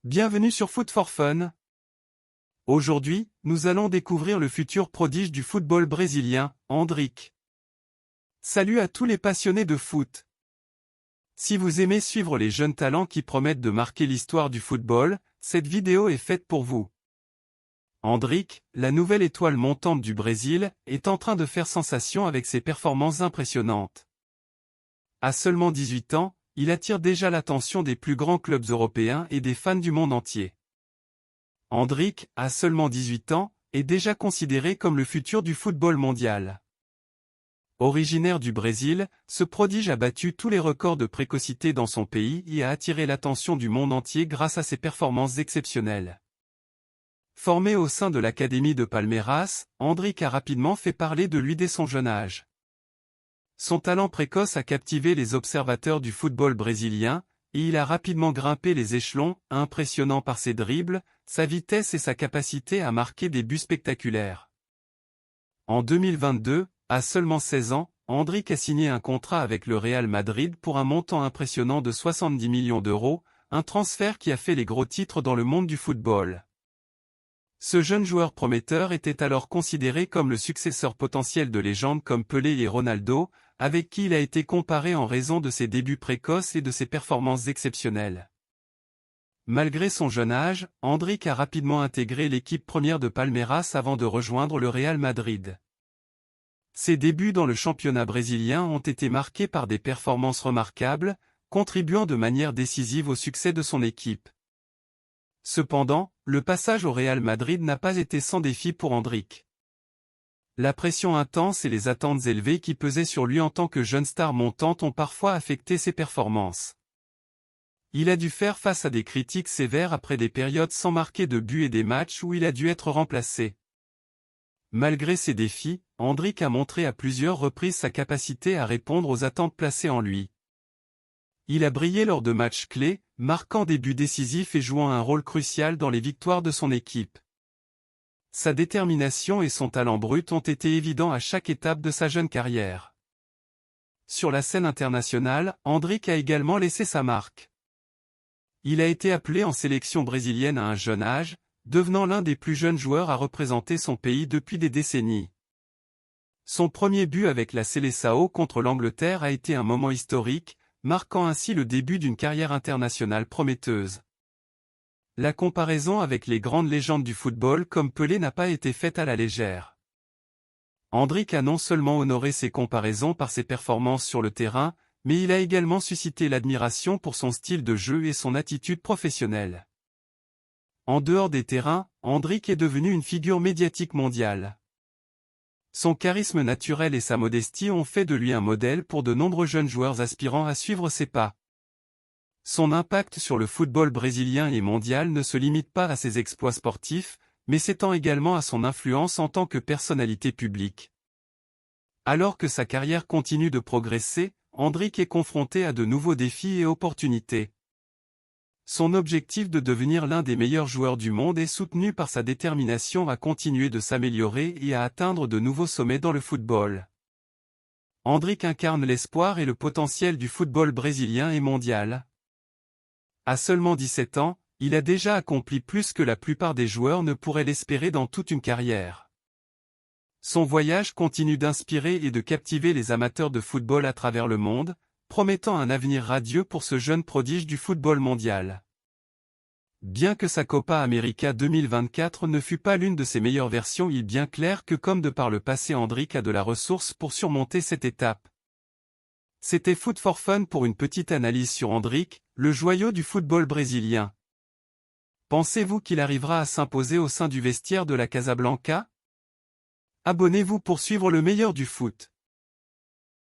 Bienvenue sur Foot for Fun. Aujourd'hui, nous allons découvrir le futur prodige du football brésilien, Endrick. Salut à tous les passionnés de foot. Si vous aimez suivre les jeunes talents qui promettent de marquer l'histoire du football, cette vidéo est faite pour vous. Endrick, la nouvelle étoile montante du Brésil, est en train de faire sensation avec ses performances impressionnantes. À seulement 18 ans, il attire déjà l'attention des plus grands clubs européens et des fans du monde entier. Endrick, à seulement 18 ans, est déjà considéré comme le futur du football mondial. Originaire du Brésil, ce prodige a battu tous les records de précocité dans son pays et a attiré l'attention du monde entier grâce à ses performances exceptionnelles. Formé au sein de l'Académie de Palmeiras, Endrick a rapidement fait parler de lui dès son jeune âge. Son talent précoce a captivé les observateurs du football brésilien, et il a rapidement grimpé les échelons, impressionnant par ses dribbles, sa vitesse et sa capacité à marquer des buts spectaculaires. En 2022, à seulement 16 ans, Endrick a signé un contrat avec le Real Madrid pour un montant impressionnant de 70 millions d'euros, un transfert qui a fait les gros titres dans le monde du football. Ce jeune joueur prometteur était alors considéré comme le successeur potentiel de légendes comme Pelé et Ronaldo, avec qui il a été comparé en raison de ses débuts précoces et de ses performances exceptionnelles. Malgré son jeune âge, Endrick a rapidement intégré l'équipe première de Palmeiras avant de rejoindre le Real Madrid. Ses débuts dans le championnat brésilien ont été marqués par des performances remarquables, contribuant de manière décisive au succès de son équipe. Cependant, le passage au Real Madrid n'a pas été sans défi pour Endrick. La pression intense et les attentes élevées qui pesaient sur lui en tant que jeune star montante ont parfois affecté ses performances. Il a dû faire face à des critiques sévères après des périodes sans marquer de but et des matchs où il a dû être remplacé. Malgré ces défis, Endrick a montré à plusieurs reprises sa capacité à répondre aux attentes placées en lui. Il a brillé lors de matchs clés, marquant des buts décisifs et jouant un rôle crucial dans les victoires de son équipe. Sa détermination et son talent brut ont été évidents à chaque étape de sa jeune carrière. Sur la scène internationale, Endrick a également laissé sa marque. Il a été appelé en sélection brésilienne à un jeune âge, devenant l'un des plus jeunes joueurs à représenter son pays depuis des décennies. Son premier but avec la Seleção contre l'Angleterre a été un moment historique, marquant ainsi le début d'une carrière internationale prometteuse. La comparaison avec les grandes légendes du football comme Pelé n'a pas été faite à la légère. Endrick a non seulement honoré ses comparaisons par ses performances sur le terrain, mais il a également suscité l'admiration pour son style de jeu et son attitude professionnelle. En dehors des terrains, Endrick est devenu une figure médiatique mondiale. Son charisme naturel et sa modestie ont fait de lui un modèle pour de nombreux jeunes joueurs aspirant à suivre ses pas. Son impact sur le football brésilien et mondial ne se limite pas à ses exploits sportifs, mais s'étend également à son influence en tant que personnalité publique. Alors que sa carrière continue de progresser, Endrick est confronté à de nouveaux défis et opportunités. Son objectif de devenir l'un des meilleurs joueurs du monde est soutenu par sa détermination à continuer de s'améliorer et à atteindre de nouveaux sommets dans le football. Endrick incarne l'espoir et le potentiel du football brésilien et mondial. À seulement 17 ans, il a déjà accompli plus que la plupart des joueurs ne pourraient l'espérer dans toute une carrière. Son voyage continue d'inspirer et de captiver les amateurs de football à travers le monde, promettant un avenir radieux pour ce jeune prodige du football mondial. Bien que sa Copa América 2024 ne fût pas l'une de ses meilleures versions, il est bien clair que comme de par le passé, Endrick a de la ressource pour surmonter cette étape. C'était Foot for Fun pour une petite analyse sur Endrick, le joyau du football brésilien. Pensez-vous qu'il arrivera à s'imposer au sein du vestiaire de la Casablanca? Abonnez-vous pour suivre le meilleur du foot.